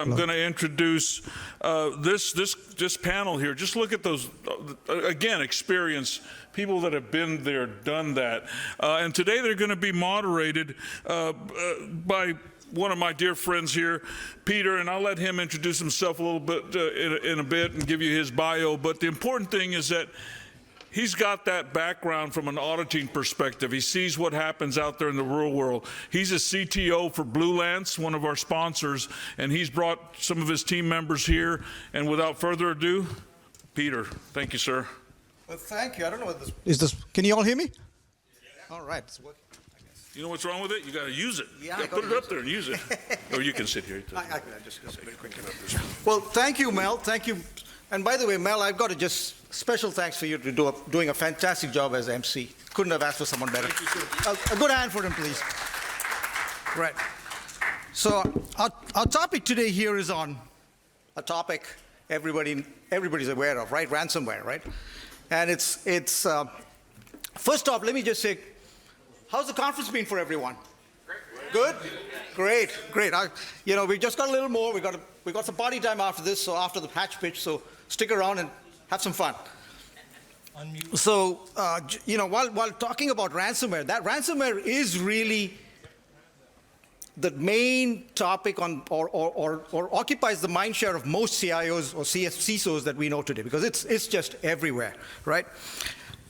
I'm going to introduce this panel here. Just look at those, again, experience, people that have been there, done that. And today they're going to be moderated by one of my dear friends here, Peter, and I'll let him introduce himself a little bit in a bit and give you his bio. But the important thing is that he's got that background from an auditing perspective. He sees what happens out there in the real world. He's a CTO for Blue Lance, one of our sponsors, and he's brought some of his team members here. And without further ado, Peter, thank you, sir. Well, thank you. I don't know what this is. This, can you all hear me? Yeah. All right. It's working. You know what's wrong with it? You got to use it. Yeah, you got to put it up there and use it. Or you can sit here. I just very quickly. Well, thank you, Mel. Thank you. And by the way, Mel, I've got to just special thanks for you to doing a fantastic job as MC. Couldn't have asked for someone better. A good hand for him, please. Right. So our topic today here is on a topic everybody's aware of, right? Ransomware, right? And it's first off, let me just say, how's the conference been for everyone? Good? Great. You know, we just got a little more. We got some party time after this, so after the patch pitch, so stick around and have some fun. So, you know, while talking about ransomware, that ransomware is really the main topic on, or occupies the mind share of most CIOs or CISOs that we know today, because it's just everywhere, right?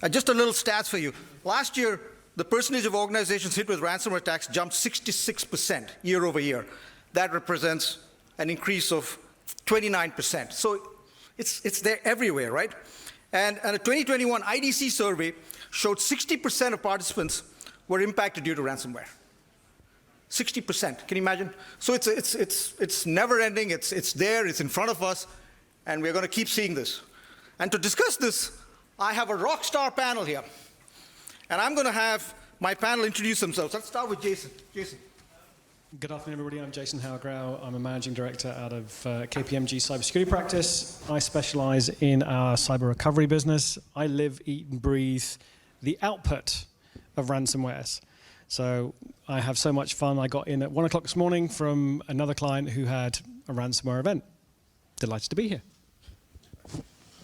Just a little stats for you. Last year, the percentage of organizations hit with ransomware attacks jumped 66% year over year. That represents an increase of 29%. So it's there everywhere, right? And a 2021 IDC survey showed 60% of participants were impacted due to ransomware. 60%, can you imagine? So it's never ending, it's there, it's in front of us, and we're gonna keep seeing this. And to discuss this, I have a rock star panel here. And I'm gonna have my panel introduce themselves. Let's start with Jason. Jason. Good afternoon, everybody. I'm Jason Haward-Grau. I'm a managing director out of KPMG Cybersecurity practice. I specialize in our cyber recovery business. I live, eat, and breathe the output of ransomwares. So I have so much fun. I got in at 1 o'clock this morning from another client who had a ransomware event. Delighted to be here.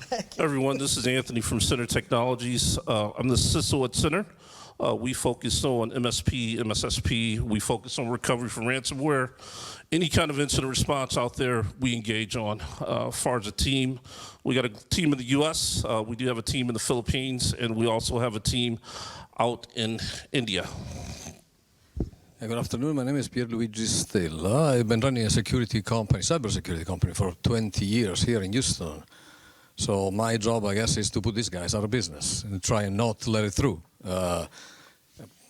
Hi, everyone. This is Anthony from Center Technologies. I'm the CISO at Center. We focus on MSP, MSSP. We focus on recovery from ransomware. Any kind of incident response out there, we engage on. As far as a team, we got a team in the U.S. We do have a team in the Philippines, and we also have a team out in India. Good afternoon. My name is Pierluigi Stella. I've been running a security company, cybersecurity company, for 20 years here in Houston. So my job, I guess, is to put these guys out of business and try and not let it through.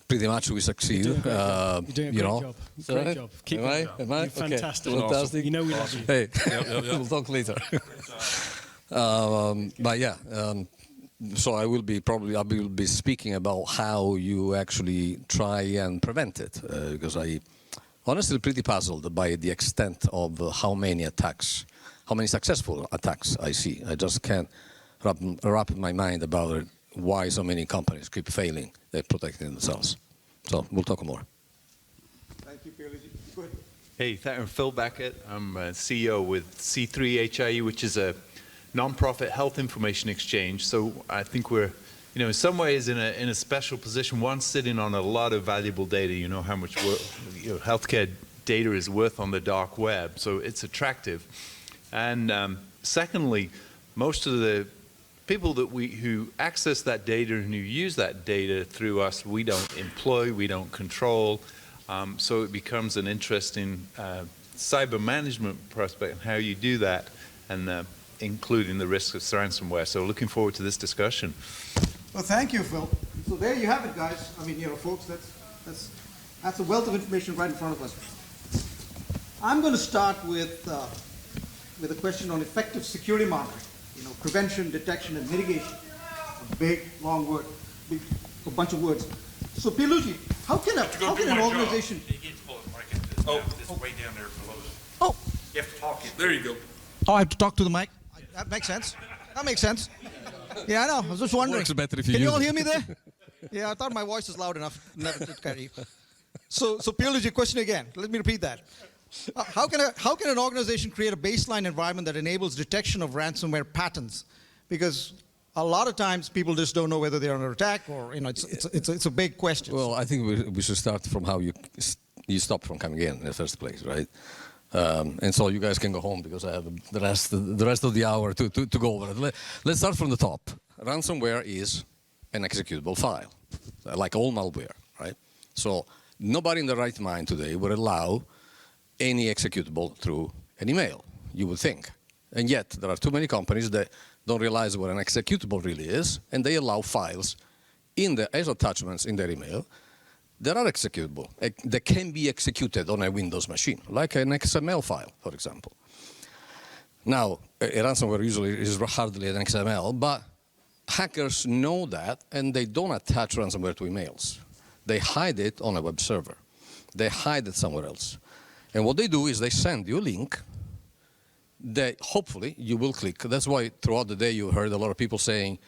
Pretty much we succeed. You're doing a great job. Great job. Keep it up. Am I? You're fantastic. Okay. Fantastic. You know we love you. Hey, we'll talk later. But yeah, so I will be speaking about how you actually try and prevent it, because I honestly pretty puzzled by the extent of how many successful attacks I see. I just can't wrap my mind about it, why so many companies keep failing at protecting themselves. So we'll talk more. Thank you, Pierluigi. Go ahead. Hey, I'm Phil Beckett. I'm CEO with C3HIE, which is a nonprofit health information exchange. So I think we're, you know, in some ways in a special position. One, sitting on a lot of valuable data. You know how much healthcare data is worth on the dark web. So it's attractive. And secondly, most of the people that who access that data and who use that data through us, we don't employ, we don't control. So it becomes an interesting cyber management prospect and how you do that, and including the risks of ransomware. So looking forward to this discussion. Well, thank you, Phil. So there you have it, guys. I mean, you know, folks, that's a wealth of information right in front of us. I'm going to start with a question on effective security monitoring. You know, prevention, detection, and mitigation. A big, long word, a bunch of words. So, Pierluigi, how can an organization? You get to pull the mic it's way down there below. Oh, you have to talk it. There you go. Oh, I have to talk to the mic. That makes sense. That makes sense. Yeah, I know. I was just wondering. Works better if you Can you use all it. hear me there? Yeah, I thought my voice was loud enough. Never did carry. So Pierluigi, question again. Let me repeat that. How can an organization create a baseline environment that enables detection of ransomware patterns? Because a lot of times people just don't know whether they're under attack, or it's a big question. Well, I think we should start from how you stop from coming in the first place, right? And so you guys can go home because I have the rest of the hour to go over it. Let's start from the top. Ransomware is an executable file, like all malware, right? So nobody in the right mind today would allow any executable through an email, you would think. And yet there are too many companies that don't realize what an executable really is, and they allow files as attachments in their email that are executable, that can be executed on a Windows machine, like an XML file, for example. Now, a ransomware usually is hardly an XML, but hackers know that, and they don't attach ransomware to emails. They hide it on a web server. They hide it somewhere else. And what they do is they send you a link that hopefully you will click. That's why throughout the day you heard a lot of people saying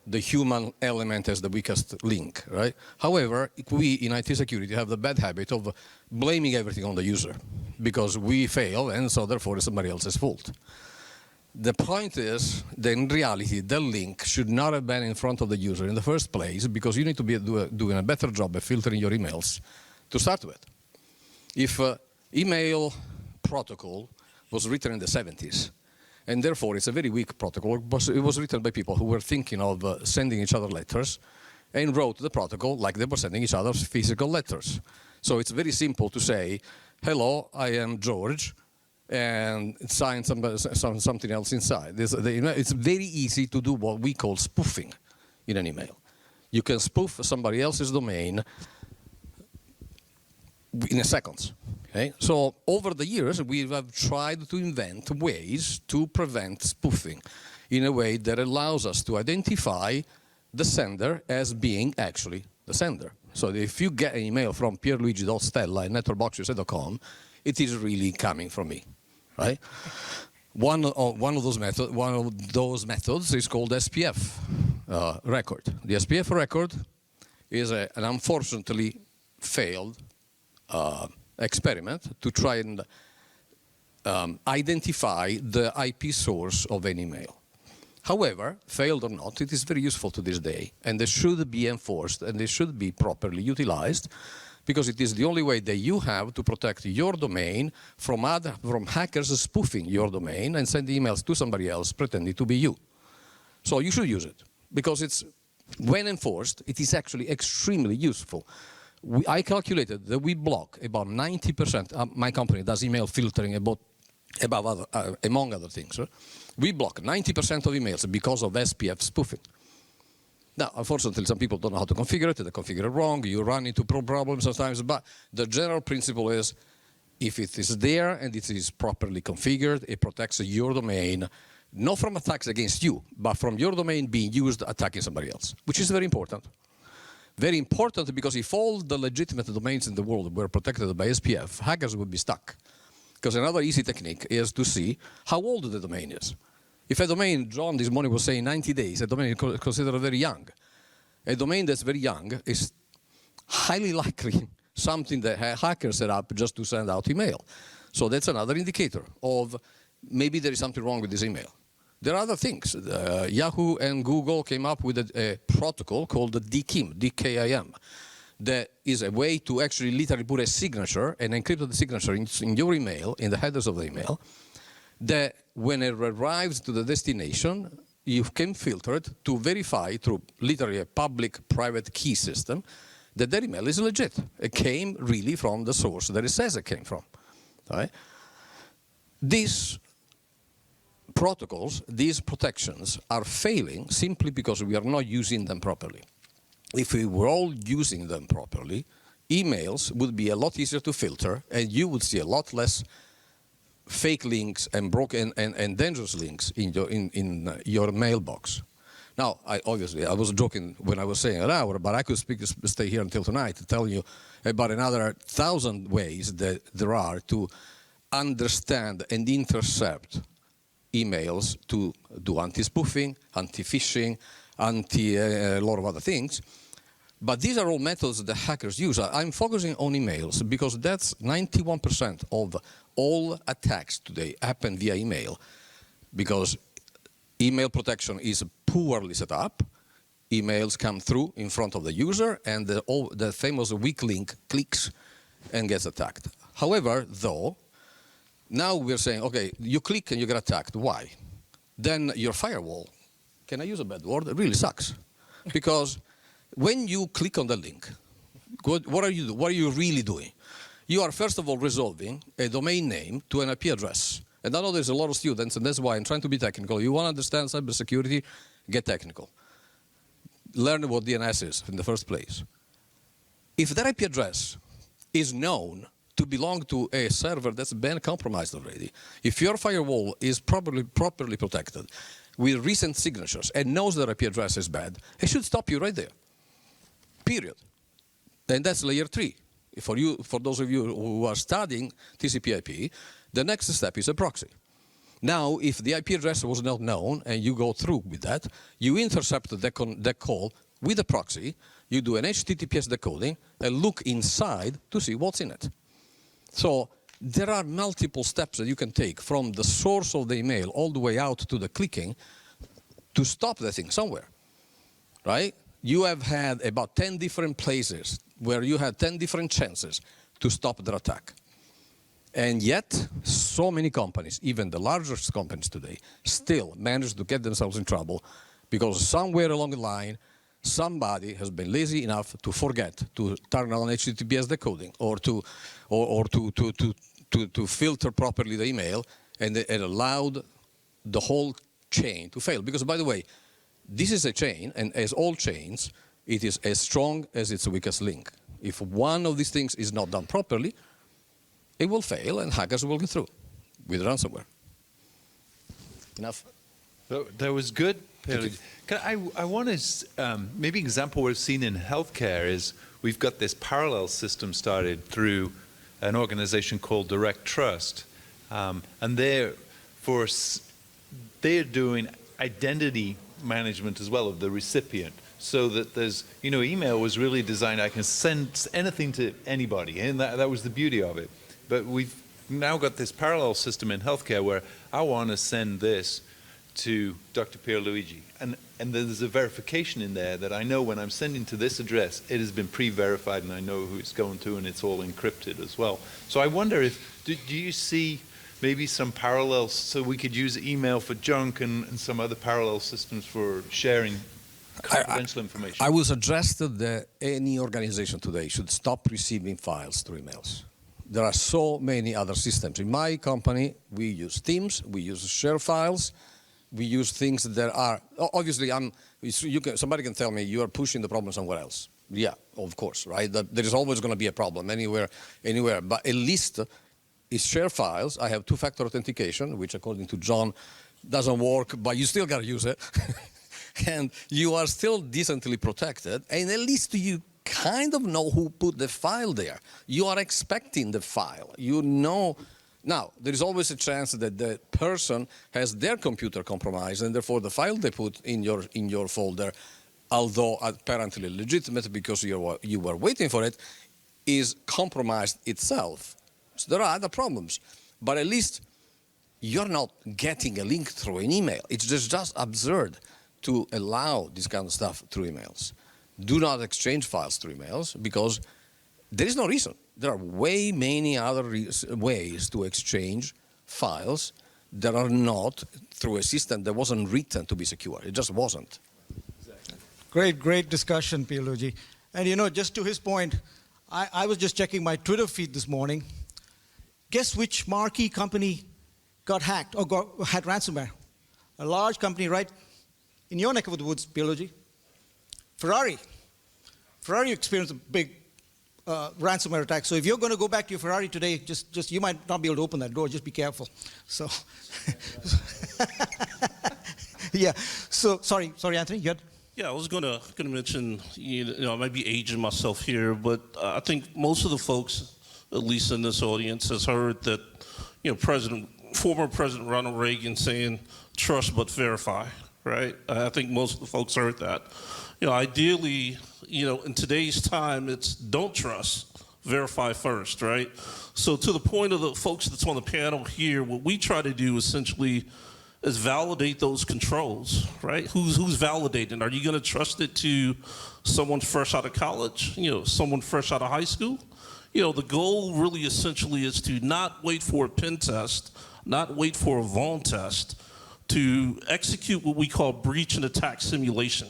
the human element is the weakest link, right? However, we in IT security have the bad habit of blaming everything on the user because we fail, and so therefore it's somebody else's fault. The point is that in reality, the link should not have been in front of the user in the first place, because you need to be doing a better job of filtering your emails to start with. If email protocol was written in the 70s, and therefore it's a very weak protocol, it was written by people who were thinking of sending each other letters and wrote the protocol like they were sending each other physical letters. So it's very simple to say, hello, I am George, and sign something else inside. It's very easy to do what we call spoofing in an email. You can spoof somebody else's domain in a second. Okay? So over the years, we have tried to invent ways to prevent spoofing in a way that allows us to identify the sender as being actually the sender. So if you get an email from Pierluigi.Stella at networkboxusa.com, it is really coming from me, right? One of those methods is called SPF record. The SPF record is an unfortunately failed experiment to try and identify the IP source of an email. However, failed or not, it is very useful to this day, and they should be enforced, and they should be properly utilized, because it is the only way that you have to protect your domain from hackers spoofing your domain and sending emails to somebody else pretending to be you. So you should use it, because when enforced, it is actually extremely useful. I calculated that we block about 90%, my company does email filtering among other things. We block 90% of emails because of SPF spoofing. Now, unfortunately, some people don't know how to configure it. They configure it wrong. You run into problems sometimes. But the general principle is, if it is there and it is properly configured, it protects your domain, not from attacks against you, but from your domain being used attacking somebody else, which is very important. Very important, because if all the legitimate domains in the world were protected by SPF, hackers would be stuck. Because another easy technique is to see how old the domain is. If a domain, John this morning was saying 90 days, a domain is considered very young. A domain that's very young is highly likely something that a hacker set up just to send out email. So that's another indicator of maybe there is something wrong with this email. There are other things. Yahoo and Google came up with a protocol called the DKIM, D-K-I-M. That is a way to actually literally put a signature, an encrypted signature in your email, in the headers of the email, that when it arrives to the destination, you can filter it to verify through literally a public-private key system that that email is legit. It came really from the source that it says it came from. Right? These protocols, these protections are failing simply because we are not using them properly. If we were all using them properly, emails would be a lot easier to filter, and you would see a lot less fake links and broken and dangerous links in your mailbox. Now, I was joking when I was saying an hour, but I could stay here until tonight to tell you about another 1,000 ways that there are to understand and intercept emails, to do anti-spoofing, anti-phishing, a lot of other things. But these are all methods that hackers use. I'm focusing on emails because that's 91% of all attacks today happen via email because email protection is poorly set up. Emails come through in front of the user, and the famous weak link clicks and gets attacked. However, though, now we're saying, okay, you click and you get attacked. Why? Then your firewall, can I use a bad word? It really sucks. Because when you click on the link, what are you really doing? You are, first of all, resolving a domain name to an IP address. And I know there's a lot of students, and that's why I'm trying to be technical. You want to understand cybersecurity? Get technical. Learn what DNS is in the first place. If that IP address is known to belong to a server that's been compromised already, if your firewall is properly protected with recent signatures and knows that IP address is bad, it should stop you right there. Period. And that's layer 3. For those of you who are studying TCP/IP, the next step is a proxy. Now, if the IP address was not known and you go through with that, you intercept that call with a proxy, you do an HTTPS decoding, and look inside to see what's in it. So there are multiple steps that you can take from the source of the email all the way out to the clicking to stop the thing somewhere, right? You have had about 10 different places where you had 10 different chances to stop the attack. And yet, so many companies, even the largest companies today, still manage to get themselves in trouble because somewhere along the line, somebody has been lazy enough to forget to turn on HTTPS decoding or to filter properly the email, and it allowed the whole chain to fail. Because, by the way, this is a chain, and as all chains, it is as strong as its weakest link. If one of these things is not done properly, it will fail, and hackers will get through with ransomware. Enough? That was good. I want to, maybe an example we've seen in healthcare is we've got this parallel system started through an organization called Direct Trust. And they're doing identity management as well of the recipient. So that there's, email was really designed, I can send anything to anybody, and that was the beauty of it. But we've now got this parallel system in healthcare where I want to send this to Dr. Pierluigi. And there's a verification in there that I know when I'm sending to this address, it has been pre-verified and I know who it's going to, and it's all encrypted as well. So I wonder if, do you see maybe some parallels so we could use email for junk and some other parallel systems for sharing confidential information? I would suggest that any organization today should stop receiving files through emails. There are so many other systems. In my company, we use Teams, we use share files, we use things that are, obviously, somebody can tell me you are pushing the problem somewhere else. Yeah, of course, right? There is always going to be a problem anywhere, but at least it's share files. I have two-factor authentication, which according to John doesn't work, but you still got to use it. And you are still decently protected, and at least you kind of know who put the file there. You are expecting the file. You know. Now, there is always a chance that the person has their computer compromised, and therefore the file they put in your folder, although apparently legitimate because you were waiting for it, is compromised itself. So there are other problems. But at least you're not getting a link through an email. It's just absurd to allow this kind of stuff through emails. Do not exchange files through emails because there is no reason. There are way many other ways to exchange files that are not through a system that wasn't written to be secure. It just wasn't. Exactly. Great discussion, Pierluigi. And just to his point, I was just checking my Twitter feed this morning. Guess which marquee company got hacked or had ransomware? A large company right in your neck of the woods, Pierluigi. Ferrari. Ferrari experienced a big ransomware attack. So if you're going to go back to your Ferrari today, just you might not be able to open that door. Just be careful. So, yeah. So sorry, Anthony. You had? Yeah, I was going to mention. I might be aging myself here, but I think most of the folks, at least in this audience, has heard that former President Ronald Reagan saying, "Trust but verify." Right? I think most of the folks heard that. Ideally, in today's time, it's don't trust, verify first, right? So to the point of the folks that's on the panel here, what we try to do essentially is validate those controls, right? Who's validating? Are you going to trust it to someone fresh out of college? Someone fresh out of high school? The goal really essentially is to not wait for a pen test, not wait for a Vaughn test, to execute what we call breach and attack simulation.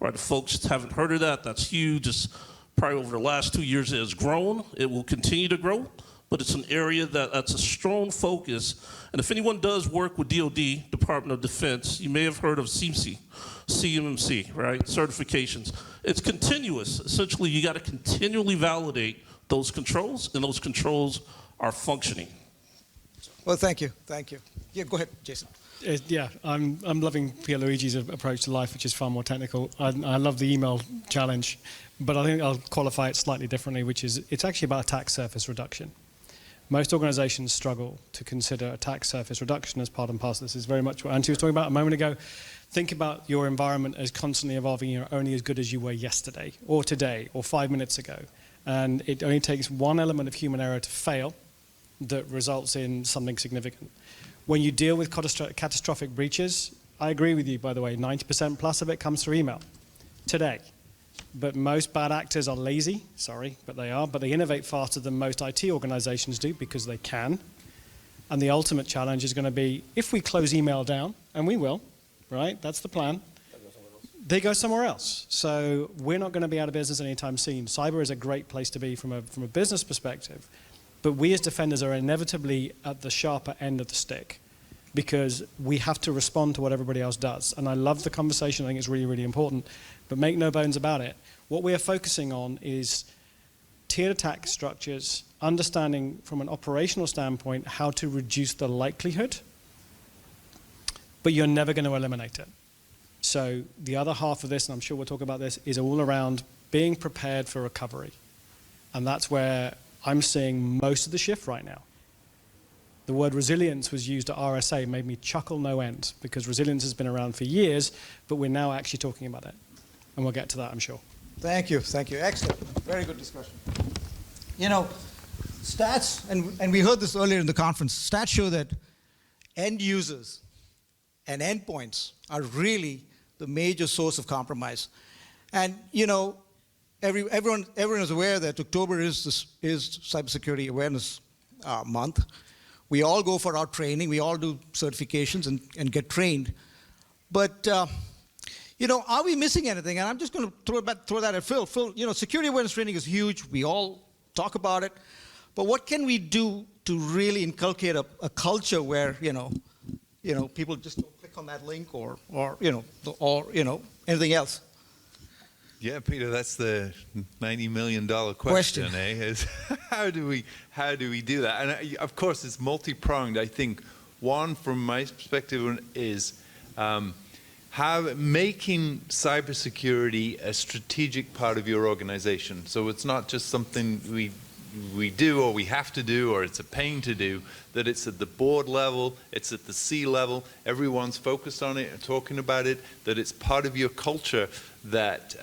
Right? If folks haven't heard of that, that's huge. It's probably over the last 2 years it has grown. It will continue to grow, but it's an area that's a strong focus. And if anyone does work with DoD, Department of Defense, you may have heard of CMMC, right? Certifications. It's continuous. Essentially, you got to continually validate those controls, and those controls are functioning. Well, thank you. Thank you. Yeah, go ahead, Jason. Yeah, I'm loving Pierluigi's approach to life, which is far more technical. I love the email challenge, but I think I'll qualify it slightly differently, which is it's actually about attack surface reduction. Most organizations struggle to consider attack surface reduction as part and parcel. This is very much what Antti was talking about a moment ago. Think about your environment as constantly evolving. You're only as good as you were yesterday or today or 5 minutes ago. And it only takes one element of human error to fail that results in something significant. When you deal with catastrophic breaches, I agree with you, by the way, 90% plus of it comes through email today. But most bad actors are lazy, sorry, but they are, but they innovate faster than most IT organizations do because they can. And the ultimate challenge is going to be, if we close email down, and we will, right, that's the plan, they go somewhere else. So we're not going to be out of business anytime soon. Cyber is a great place to be from a business perspective, but we as defenders are inevitably at the sharper end of the stick because we have to respond to what everybody else does. And I love the conversation. I think it's really, really important. But make no bones about it. What we are focusing on is tiered attack structures, understanding from an operational standpoint how to reduce the likelihood, but you're never going to eliminate it. So the other half of this, and I'm sure we'll talk about this, is all around being prepared for recovery. And that's where I'm seeing most of the shift right now. The word resilience was used at RSA, made me chuckle no end, because resilience has been around for years, but we're now actually talking about it. And we'll get to that, I'm sure. Thank you. Thank you. Excellent. Very good discussion. Stats, and we heard this earlier in the conference, stats show that end users and endpoints are really the major source of compromise. And, everyone is aware that October is Cybersecurity Awareness Month. We all go for our training. We all do certifications and get trained. But, are we missing anything? And I'm just going to throw that at Phil. Phil, security awareness training is huge. We all talk about it. But what can we do to really inculcate a culture where, people just don't click on that link or anything else? Yeah, Peter, that's the $90 million question, eh? Is how do we do that? And of course, it's multi-pronged. I think one, from my perspective, is making cybersecurity a strategic part of your organization. So it's not just something we do or we have to do or it's a pain to do, that it's at the board level, it's at the C level, everyone's focused on it and talking about it, that it's part of your culture, that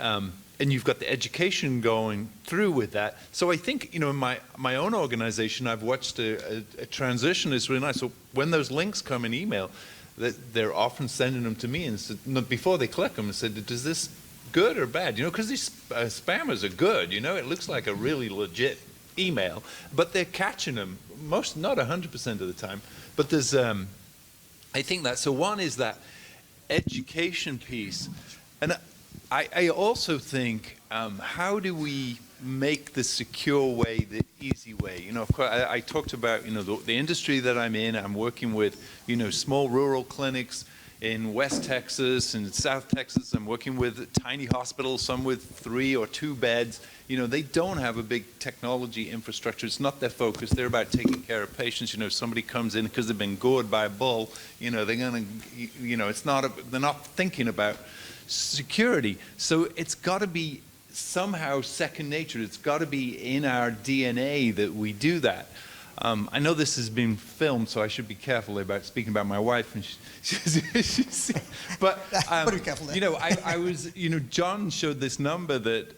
and you've got the education going through with that. So I think, in my own organization, I've watched a transition that's really nice. So when those links come in email, that they're often sending them to me and said, before they click them, and said, "Is this good or bad?" Because these spammers are good. It looks like a really legit email, but they're catching them not 100% of the time. But there's, I think that. So one is that education piece, and I also think, how do we make the secure way the easy way? Of course, I talked about, the industry that I'm in. I'm working with, small rural clinics in West Texas and South Texas. I'm working with tiny hospitals, some with 3 or 2 beds. They don't have a big technology infrastructure. It's not their focus. They're about taking care of patients. If somebody comes in because they've been gored by a bull, they're going to, they're not thinking about security. So it's got to be somehow second nature. It's got to be in our DNA that we do that. I know this has been filmed, so I should be careful about speaking about my wife. And but Be careful there. you know, I was, you know, John showed this number that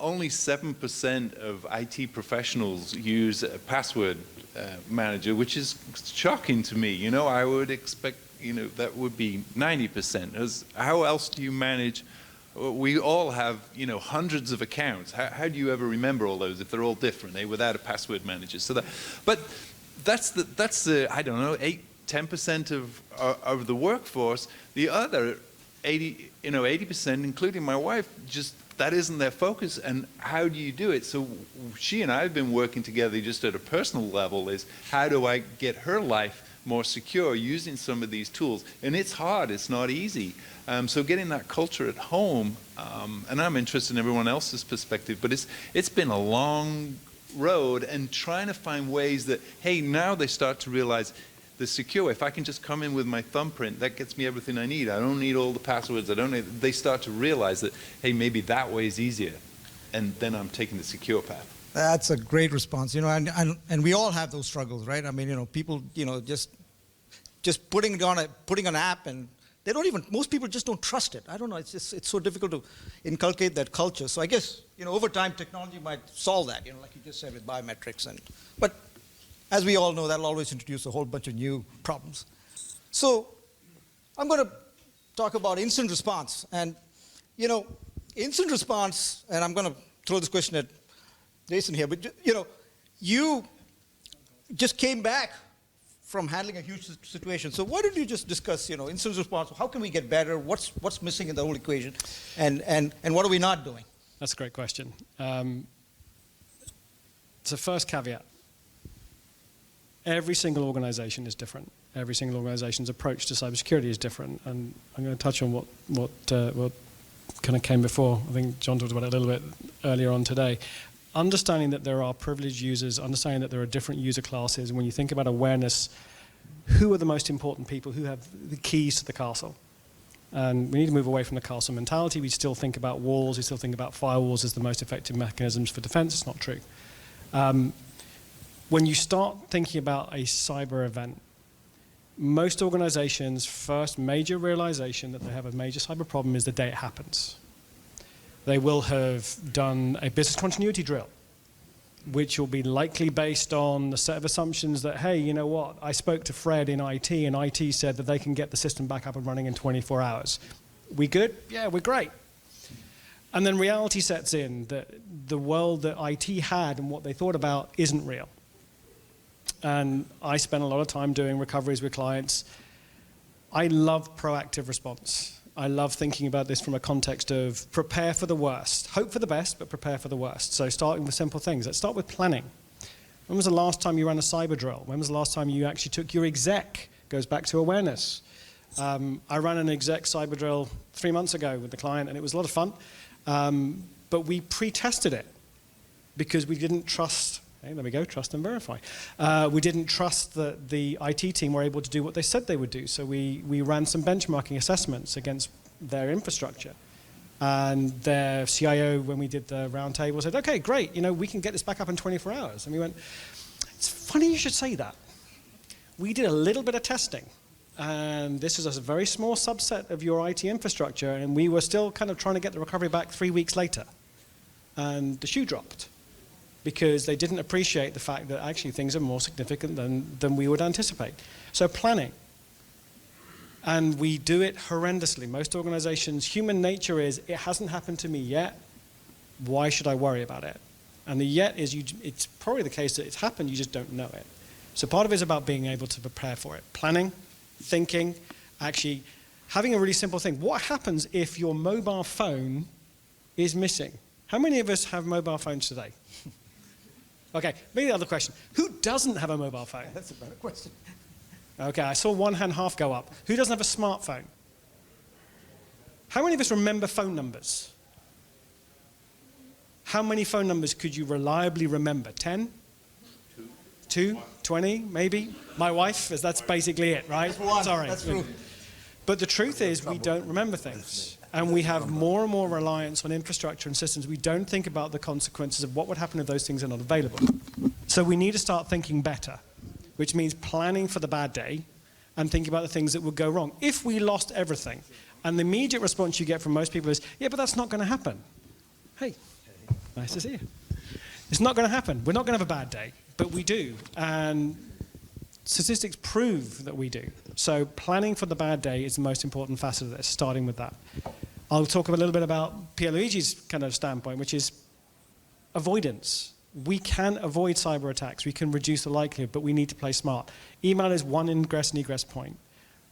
only 7% of IT professionals use a password manager, which is shocking to me. You know, I would expect, you know, that would be 90%. How else do you manage? We all have, you know, hundreds of accounts. How do you ever remember all those if they're all different, without a password manager? So that, but that's the I don't know, 8-10% of the workforce. The other 80%, including my wife, just that isn't their focus. And how do you do it? So she and I have been working together just at a personal level. Is how do I get her life more secure using some of these tools? And it's hard, it's not easy. So getting that culture at home, and I'm interested in everyone else's perspective, but it's been a long road, and trying to find ways that, hey, now they start to realize the secure way. If I can just come in with my thumbprint, that gets me everything I need. I don't need all the passwords. They start to realize that, hey, maybe that way is easier, and then I'm taking the secure path. That's a great response, you know, and we all have those struggles, right? I mean, you know, people, you know, just putting an app, and they don't even, most people just don't trust it. I don't know, it's so difficult to inculcate that culture. So I guess, you know, over time, technology might solve that, you know, like you just said with biometrics. But as we all know, that'll always introduce a whole bunch of new problems. So I'm going to talk about incident response. And, you know, incident response, and I'm going to throw this question at Jason here, but, you know, you just came back from handling a huge situation. So why don't you just discuss, you know, incident response? How can we get better? What's missing in the whole equation? And what are we not doing? That's a great question. So first caveat. Every single organization is different. Every single organization's approach to cybersecurity is different. And I'm going to touch on what kind of came before. I think John talked about it a little bit earlier on today. Understanding that there are privileged users, understanding that there are different user classes. When you think about awareness, who are the most important people? Who have the keys to the castle? And we need to move away from the castle mentality. We still think about walls. We still think about firewalls as the most effective mechanisms for defense. It's not true. When you start thinking about a cyber event, most organizations' first major realization that they have a major cyber problem is the day it happens. They will have done a business continuity drill, which will be likely based on the set of assumptions that, hey, you know what, I spoke to Fred in IT, and IT said that they can get the system back up and running in 24 hours. We good? Yeah, we're great. And then reality sets in that the world that IT had and what they thought about isn't real. And I spent a lot of time doing recoveries with clients. I love proactive response. I love thinking about this from a context of prepare for the worst. Hope for the best, but prepare for the worst. So starting with simple things. Let's start with planning. When was the last time you ran a cyber drill? When was the last time you actually took your exec? Goes back to awareness. I ran an exec cyber drill 3 months ago with the client, and it was a lot of fun. But we pre-tested it because we didn't trust. Hey, there we go, trust and verify. We didn't trust that the IT team were able to do what they said they would do. So we ran some benchmarking assessments against their infrastructure. And their CIO, when we did the roundtable, said, okay, great, you know, we can get this back up in 24 hours. And we went, it's funny you should say that. We did a little bit of testing. And this is a very small subset of your IT infrastructure. And we were still kind of trying to get the recovery back 3 weeks later. And the shoe dropped, because they didn't appreciate the fact that actually things are more significant than we would anticipate. So planning. And we do it horrendously. Most organizations, human nature is, it hasn't happened to me yet, why should I worry about it? And the yet is, it's probably the case that it's happened, you just don't know it. So part of it is about being able to prepare for it. Planning, thinking, actually having a really simple thing. What happens if your mobile phone is missing? How many of us have mobile phones today? Okay, maybe the other question. Who doesn't have a mobile phone? That's a better question. Okay, I saw one hand half go up. Who doesn't have a smartphone? How many of us remember phone numbers? How many phone numbers could you reliably remember? 10? 2? 20, maybe? My wife, as that's basically it, right? That's one. Sorry. That's true. But the truth is, we don't remember things. And we have more and more reliance on infrastructure and systems. We don't think about the consequences of what would happen if those things are not available. So we need to start thinking better, which means planning for the bad day and thinking about the things that would go wrong. If we lost everything, and the immediate response you get from most people is, yeah, but that's not going to happen. Hey, nice to see you. It's not going to happen. We're not going to have a bad day, but we do. And statistics prove that we do. So planning for the bad day is the most important facet of this, starting with that. I'll talk a little bit about Pierluigi's kind of standpoint, which is avoidance. We can avoid cyber attacks. We can reduce the likelihood, but we need to play smart. Email is one ingress and egress point.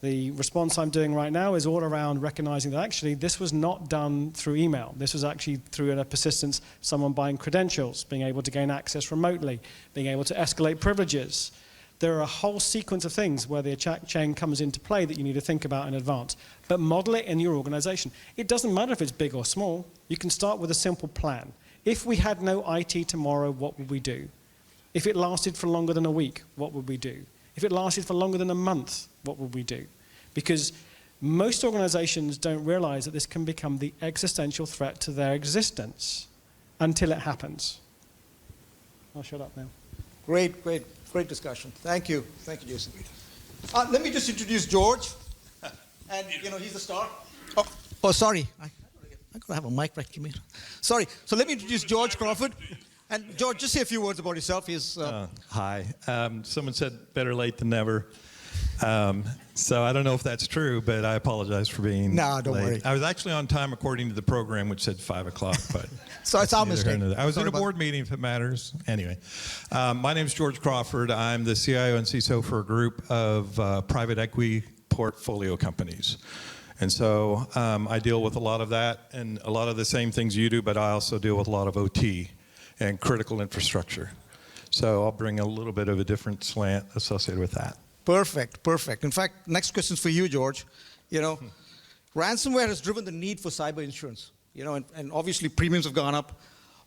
The response I'm doing right now is all around recognizing that actually this was not done through email. This was actually through a persistence, someone buying credentials, being able to gain access remotely, being able to escalate privileges. There are a whole sequence of things where the attack chain comes into play that you need to think about in advance. But model it in your organization. It doesn't matter if it's big or small. You can start with a simple plan. If we had no IT tomorrow, what would we do? If it lasted for longer than a week, what would we do? If it lasted for longer than a month, what would we do? Because most organizations don't realize that this can become the existential threat to their existence until it happens. I'll shut up now. Great discussion. Thank you, Jason. Let me just introduce George, and he's the star. Oh, sorry. I gotta have a mic right here. Sorry. So let me introduce George Crawford. And George, just say a few words about yourself. Hi. Someone said better late than never. So I don't know if that's true, but I apologize for being don't late. worry. I was actually on time according to the program, which said 5 o'clock, but so it's our mistake. I was in a board meeting, if it matters. Anyway, my name is George Crawford. I'm the CIO and CISO for a group of private equity portfolio companies. And so I deal with a lot of that and a lot of the same things you do, but I also deal with a lot of OT and critical infrastructure. So I'll bring a little bit of a different slant associated with that. Perfect. In fact, next question is for you, George. Ransomware has driven the need for cyber insurance. And obviously premiums have gone up.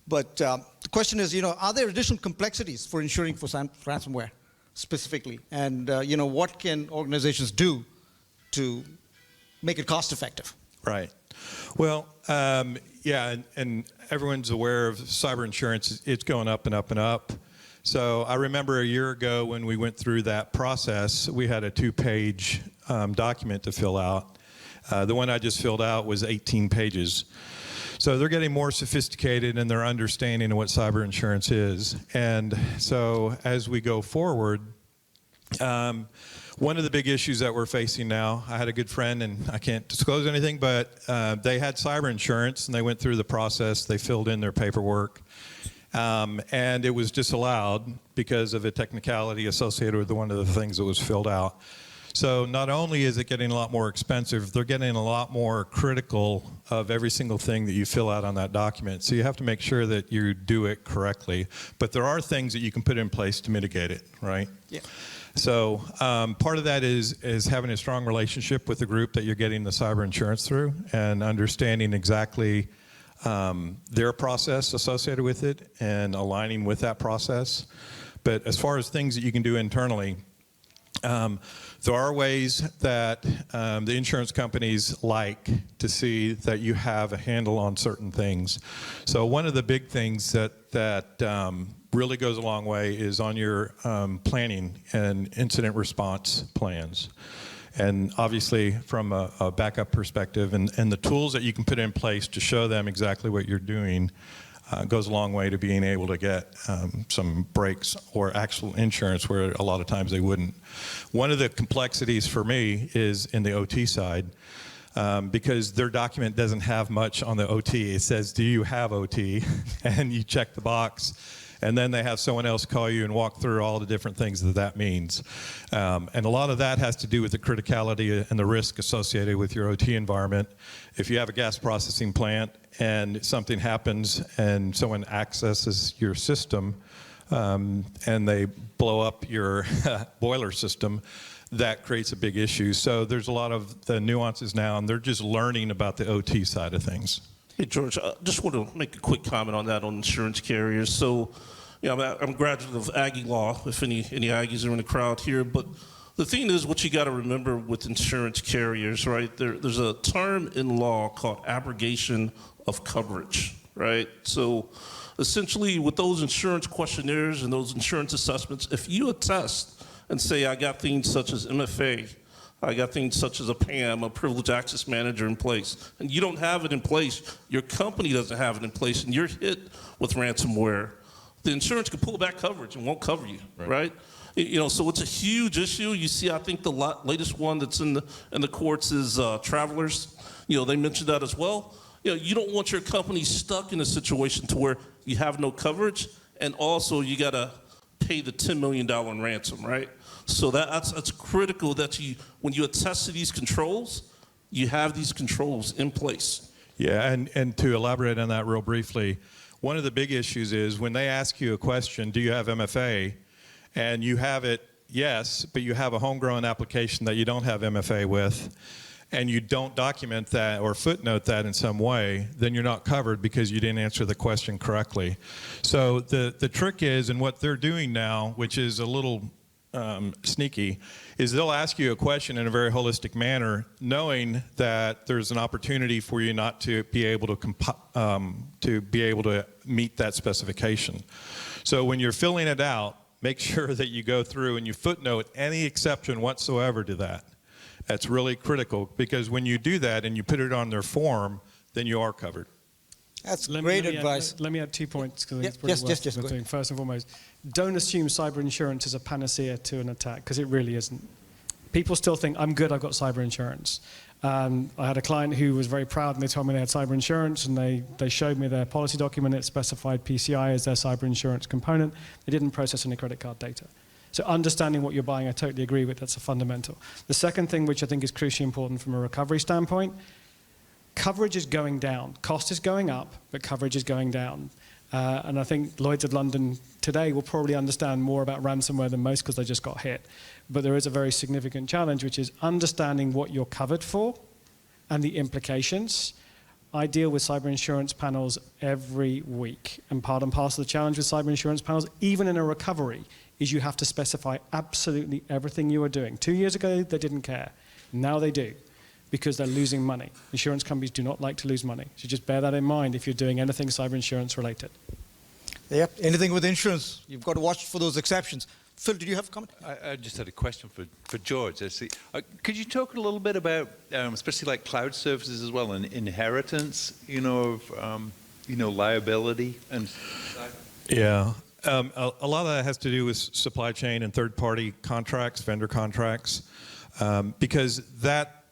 But the question is, are there additional complexities for insuring for ransomware specifically? And what can organizations do to make it cost effective? Right. Well, yeah, and everyone's aware of cyber insurance. It's going up and up and up. So I remember a year ago when we went through that process, we had a 2-page document to fill out. The one I just filled out was 18 pages. So they're getting more sophisticated in their understanding of what cyber insurance is. And so as we go forward, one of the big issues that we're facing now, I had a good friend, and I can't disclose anything, but they had cyber insurance, and they went through the process. They filled in their paperwork. And it was disallowed because of a technicality associated with one of the things that was filled out. So not only is it getting a lot more expensive, they're getting a lot more critical of every single thing that you fill out on that document. So you have to make sure that you do it correctly. But there are things that you can put in place to mitigate it, right? Yeah. So part of that is having a strong relationship with the group that you're getting the cyber insurance through and understanding exactly their process associated with it and aligning with that process. But as far as things that you can do internally, there are ways that the insurance companies like to see that you have a handle on certain things. So one of the big things that really goes a long way is on your planning and incident response plans. And obviously from a backup perspective and the tools that you can put in place to show them exactly what you're doing goes a long way to being able to get some breaks or actual insurance where a lot of times they wouldn't. One of the complexities for me is in the OT side because their document doesn't have much on the OT. It says, do you have OT? And you check the box. And then they have someone else call you and walk through all the different things that means. And a lot of that has to do with the criticality and the risk associated with your OT environment. If you have a gas processing plant and something happens and someone accesses your system and they blow up your boiler system, that creates a big issue. So there's a lot of the nuances now, and they're just learning about the OT side of things. Hey, George, I just want to make a quick comment on that on insurance carriers. So, I'm a graduate of Aggie Law, if any Aggies are in the crowd here. But the thing is, what you got to remember with insurance carriers, right? There's a term in law called abrogation of coverage, right? So Essentially, with those insurance questionnaires and those insurance assessments, if you attest and say, I got things such as MFA, I got things such as a PAM, a privileged access manager in place, and you don't have it in place, your company doesn't have it in place, and you're hit with ransomware, the insurance can pull back coverage and won't cover you, right? You know, so it's a huge issue. You see, I think the latest one that's in the courts is travelers. You know, they mentioned that as well. You know, you don't want your company stuck in a situation to where you have no coverage, and also you got to pay the $10 million in ransom, right? So that's critical that you, when you attest to these controls, you have these controls in place. Yeah, and to elaborate on that real briefly, one of the big issues is when they ask you a question, do you have MFA? And you have it, yes, but you have a homegrown application that you don't have MFA with, and you don't document that or footnote that in some way, then you're not covered because you didn't answer the question correctly. So the trick is, and what they're doing now, which is a little sneaky, is they'll ask you a question in a very holistic manner, knowing that there's an opportunity for you not to be able to meet that specification. So when you're filling it out, make sure that you go through and you footnote any exception whatsoever to that. That's really critical, because when you do that and you put it on their form, then you are covered. That's great advice. Let me add 2 points, because Yeah, it's pretty yes, worth doing. First and foremost, don't assume cyber insurance is a panacea to an attack, because it really isn't. People still think, I'm good, I've got cyber insurance. I had a client who was very proud, and they told me they had cyber insurance, and they showed me their policy document. It specified PCI as their cyber insurance component. They didn't process any credit card data. So understanding what you're buying, I totally agree with. That's a fundamental. The second thing, which I think is crucially important from a recovery standpoint, coverage is going down. Cost is going up, but coverage is going down. And I think Lloyd's of London today will probably understand more about ransomware than most because they just got hit. But there is a very significant challenge, which is understanding what you're covered for and the implications. I deal with cyber insurance panels every week. And part and parcel of the challenge with cyber insurance panels, even in a recovery, is you have to specify absolutely everything you are doing. 2 years ago, they didn't care. Now they do, because they're losing money. Insurance companies do not like to lose money. So just bear that in mind if you're doing anything cyber insurance related. Yep, anything with insurance, you've got to watch for those exceptions. Phil, did you have a comment? I just had a question for George. Could you talk a little bit about, especially like cloud services as well, and inheritance, of liability and. Yeah, a lot of that has to do with supply chain and third-party contracts, vendor contracts, because that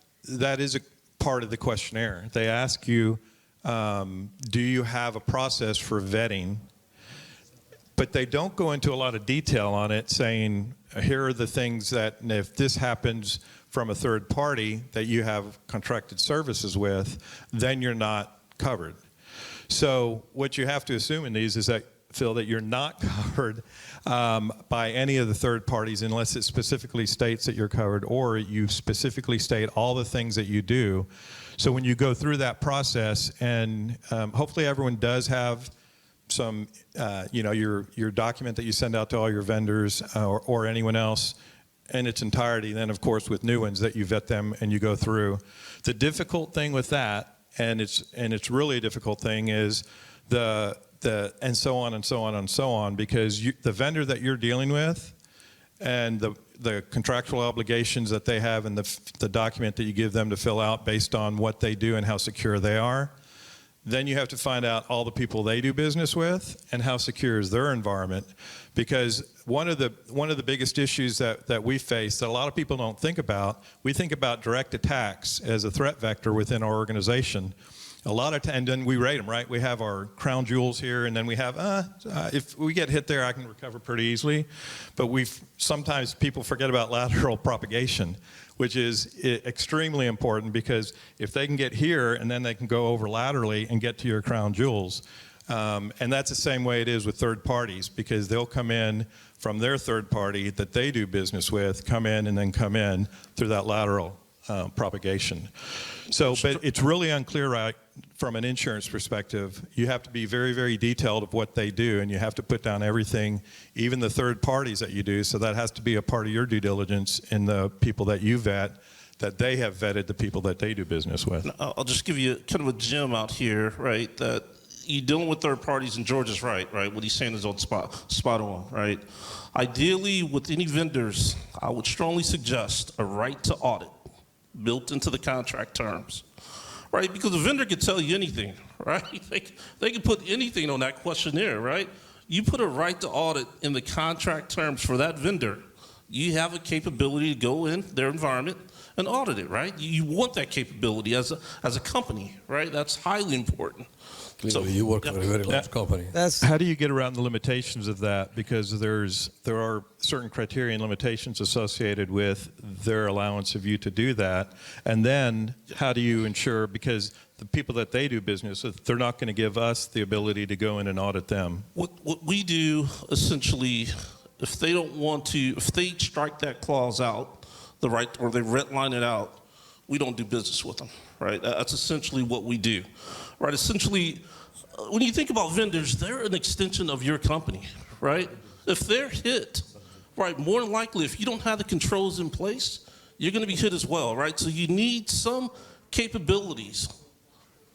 is a part of the questionnaire. They ask you, do you have a process for vetting? But they don't go into a lot of detail on it, saying, here are the things that, if this happens from a third party that you have contracted services with, then you're not covered. So what you have to assume in these is that, Phil, that you're not covered by any of the third parties unless it specifically states that you're covered, or you specifically state all the things that you do. So when you go through that process, and hopefully everyone does have some, your document that you send out to all your vendors or anyone else in its entirety, then of course with new ones that you vet them and you go through. The difficult thing with that, and it's really a difficult thing, is and so on and so on and so on, because the vendor that you're dealing with and the contractual obligations that they have and the document that you give them to fill out based on what they do and how secure they are, then you have to find out all the people they do business with and how secure is their environment. Because one of the biggest issues that we face that a lot of people don't think about, we think about direct attacks as a threat vector within our organization. A lot of times, and then we rate them, right? We have our crown jewels here, and then we have, if we get hit there, I can recover pretty easily. But sometimes people forget about lateral propagation, which is extremely important, because if they can get here and then they can go over laterally and get to your crown jewels. And that's the same way it is with third parties, because they'll come in from their third party that they do business with, come in and then come in through that lateral propagation. So, but it's really unclear, right, from an insurance perspective. You have to be very, very detailed of what they do, and you have to put down everything, even the third parties that you do. So that has to be a part of your due diligence in the people that you vet, that they have vetted the people that they do business with. I'll just give you kind of a gem out here, right? That you're dealing with third parties, and George is right? What he's saying is on spot on, right? Ideally, with any vendors, I would strongly suggest a right to audit built into the contract terms, right? Because a vendor can tell you anything, right? They can put anything on that questionnaire, right? You put a right to audit in the contract terms for that vendor, you have a capability to go in their environment and audit it, right? You want that capability as a company, right? That's highly important. So you work for a very large company. How do you get around the limitations of that? Because there are certain criteria and limitations associated with their allowance of you to do that. And then how do you ensure, because the people that they do business with, they're not going to give us the ability to go in and audit them? What we do essentially, if they don't want to, if they strike that clause out, the right, or they redline it out, we don't do business with them, right? That's essentially what we do, right? Essentially, when you think about vendors, they're an extension of your company, right? If they're hit, right, more than likely, if you don't have the controls in place, you're going to be hit as well, right? So you need some capabilities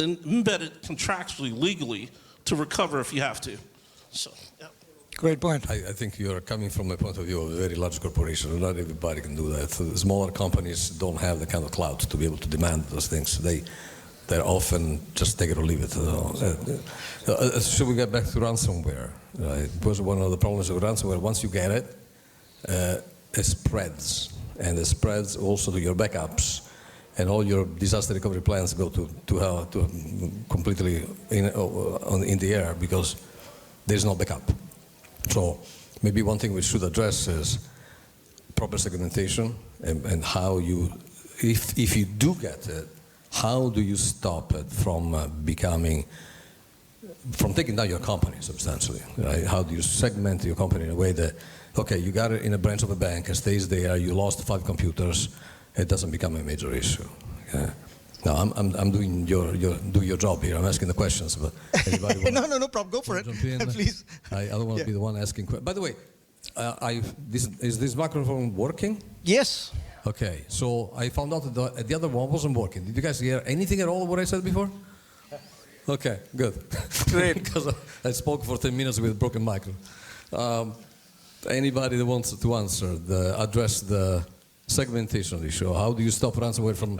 embedded contractually, legally, to recover if you have to. So, yeah. Great point. I think you're coming from a point of view of a very large corporation. Not everybody can do that. The smaller companies don't have the kind of clout to be able to demand those things. They're often just take it or leave it. Should we get back to ransomware? It was one of the problems of ransomware. Once you get it, it spreads. And it spreads also to your backups. And all your disaster recovery plans go to completely in the air because there's no backup. So maybe one thing we should address is proper segmentation and how you, if you do get it, how do you stop it from from taking down your company substantially, right? How do you segment your company in a way that, okay, you got it in a branch of a bank, it stays there, you lost 5 computers, it doesn't become a major issue. Yeah. Now, I'm doing your job here. I'm asking the questions, but anybody no problem. Go for it, please. I don't want to be the one asking questions. By the way, is this microphone working? Yes. Okay, so I found out that the other one wasn't working. Did you guys hear anything at all of what I said before? Okay, good. Great. Because I spoke for 10 minutes with a broken microphone. Anybody that wants to answer, address the segmentation issue. How do you stop ransomware from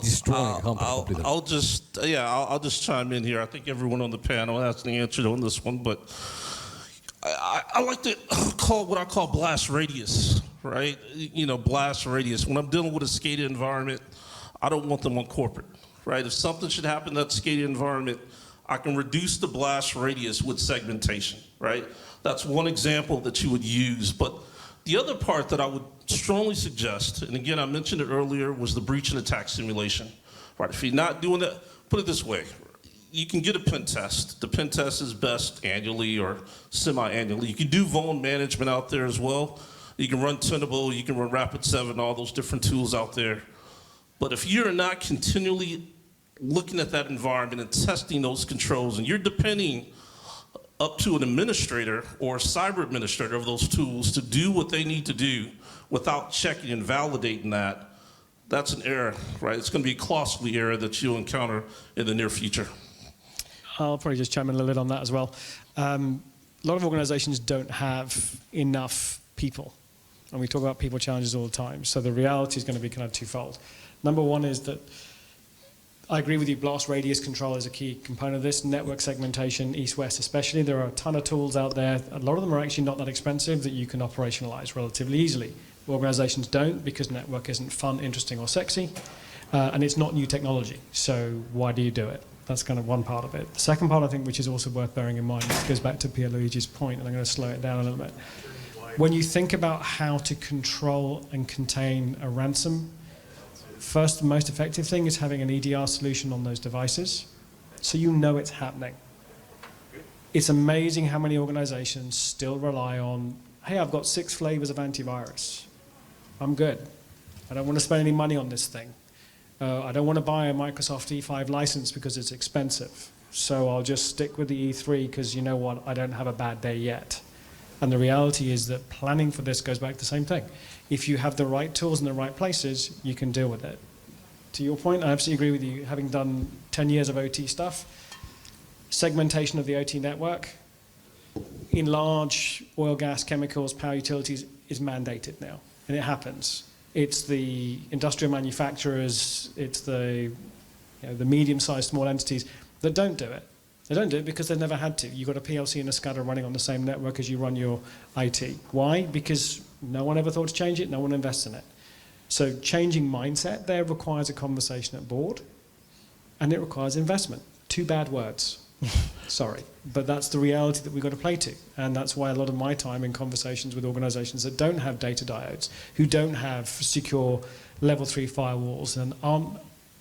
destroying a company? I'll just chime in here. I think everyone on the panel has the answer on this one, but I like to call what I call blast radius, right? You know, blast radius. When I'm dealing with a SCADA environment, I don't want them on corporate, right? If something should happen in that SCADA environment, I can reduce the blast radius with segmentation, right? That's one example that you would use, but the other part that I would strongly suggest, and again, I mentioned it earlier, was the breach and attack simulation. Right, if you're not doing that, put it this way, you can get a pen test. The pen test is best annually or semi-annually. You can do vuln management out there as well. You can run Tenable, you can run Rapid7, all those different tools out there. But if you're not continually looking at that environment and testing those controls, and you're depending up to an administrator or a cyber administrator of those tools to do what they need to do without checking and validating that, that's an error, right? It's going to be a costly error that you'll encounter in the near future. I'll probably just chime in a little bit on that as well. A lot of organizations don't have enough people, and we talk about people challenges all the time. So the reality is going to be kind of twofold. Number one is that I agree with you, blast radius control is a key component of this. Network segmentation, east-west especially. There are a ton of tools out there. A lot of them are actually not that expensive that you can operationalize relatively easily. Organizations don't because network isn't fun, interesting, or sexy. And it's not new technology. So why do you do it? That's kind of one part of it. The second part, I think, which is also worth bearing in mind, this goes back to Pierluigi's point, and I'm going to slow it down a little bit. When you think about how to control and contain a ransom, first, the most effective thing is having an EDR solution on those devices, so you know it's happening. It's amazing how many organizations still rely on, hey, I've got 6 flavors of antivirus. I'm good. I don't want to spend any money on this thing. I don't want to buy a Microsoft E5 license because it's expensive. So I'll just stick with the E3 because you know what, I don't have a bad day yet. And the reality is that planning for this goes back to the same thing. If you have the right tools in the right places, you can deal with it. To your point, I absolutely agree with you. Having done 10 years of OT stuff, Segmentation of the OT network in large oil, gas, chemicals, power utilities is mandated now, and it happens. It's the industrial manufacturers, it's the medium-sized small entities that don't do it. They don't do it because they've never had to. You've got a PLC and a SCADA running on the same network as you run your IT. Why? Because no one ever thought to change it, no one invests in it. So changing mindset there requires a conversation at board, and it requires investment. Two bad words. Sorry, but that's the reality that we've got to play to. And that's why a lot of my time in conversations with organizations that don't have data diodes, who don't have secure level 3 firewalls and aren't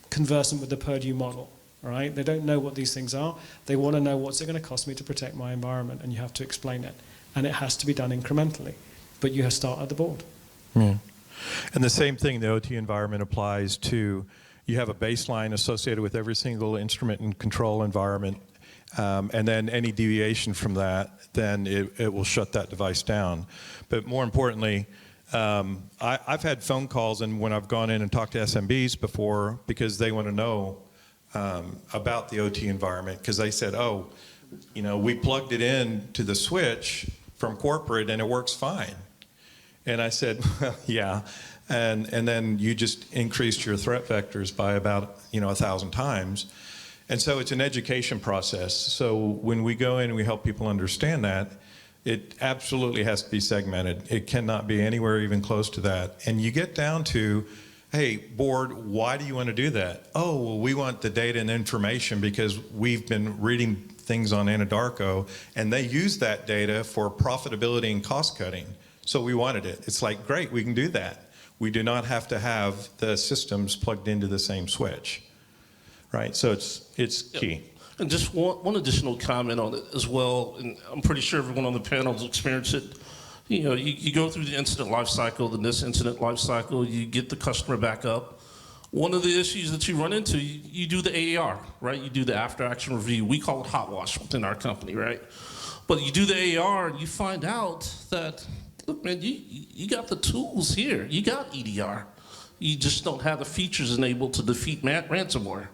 conversant with the Purdue model, right? They don't know what these things are. They want to know what's it going to cost me to protect my environment, and you have to explain it. And it has to be done incrementally, but you have to start at the board. Yeah. And the same thing, the OT environment applies to, you have a baseline associated with every single instrument and control environment, and then any deviation from that, then it will shut that device down. But more importantly, I've had phone calls, and when I've gone in and talked to SMBs before, because they want to know about the OT environment, because they said, oh, we plugged it in to the switch from corporate and it works fine. And I said, well, yeah, and then you just increased your threat vectors by about 1,000 times. And so it's an education process. So when we go in and we help people understand that, it absolutely has to be segmented. It cannot be anywhere even close to that. And you get down to, hey, board, why do you want to do that? Oh, well, we want the data and information because we've been reading things on Anadarko, and they use that data for profitability and cost cutting. So we wanted it. It's like, great, we can do that. We do not have to have the systems plugged into the same switch, right? So it's key. And just one additional comment on it as well, and I'm pretty sure everyone on the panel has experienced it. You go through the incident life cycle, the NIST incident life cycle, you get the customer back up. One of the issues that you run into, you do the AAR, right? You do the after action review. We call it hot wash within our company, right? But you do the AAR and you find out that, look, man, you got the tools here. You got EDR. You just don't have the features enabled to defeat ransomware.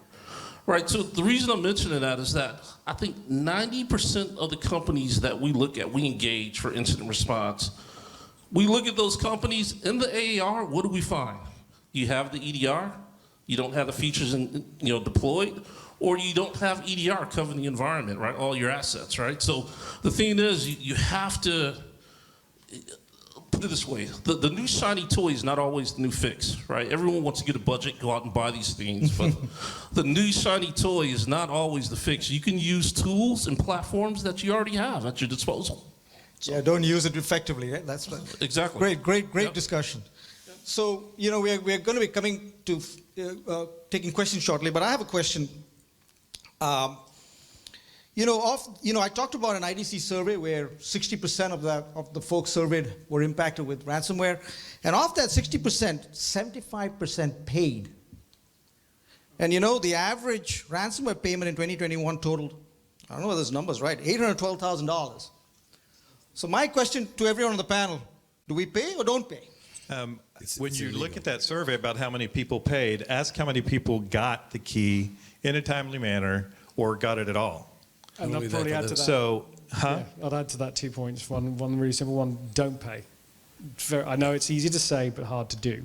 Right, so the reason I'm mentioning that is that I think 90% of the companies that we look at, we engage for incident response. We look at those companies in the AAR, what do we find? You have the EDR, you don't have the features deployed, or you don't have EDR covering the environment, right? All your assets, right? So the thing is, you have to put it this way, the new shiny toy is not always the new fix, right? Everyone wants to get a budget, go out and buy these things, but the new shiny toy is not always the fix. You can use tools and platforms that you already have at your disposal. Yeah, don't use it effectively, right? That's right. Exactly. Great Yep. discussion. So, we're going to be coming to taking questions shortly, but I have a question. I talked about an IDC survey where 60% of the folks surveyed were impacted with ransomware. And of that 60%, 75% paid. And the average ransomware payment in 2021 totaled, I don't know whether this number's right, $812,000. So my question to everyone on the panel, do we pay or don't pay? When you look at that survey about how many people paid, ask how many people got the key in a timely manner or got it at all. And I'll probably add to that. So, Yeah, I'll add to that 2 points. One really simple one, don't pay. I know it's easy to say, but hard to do.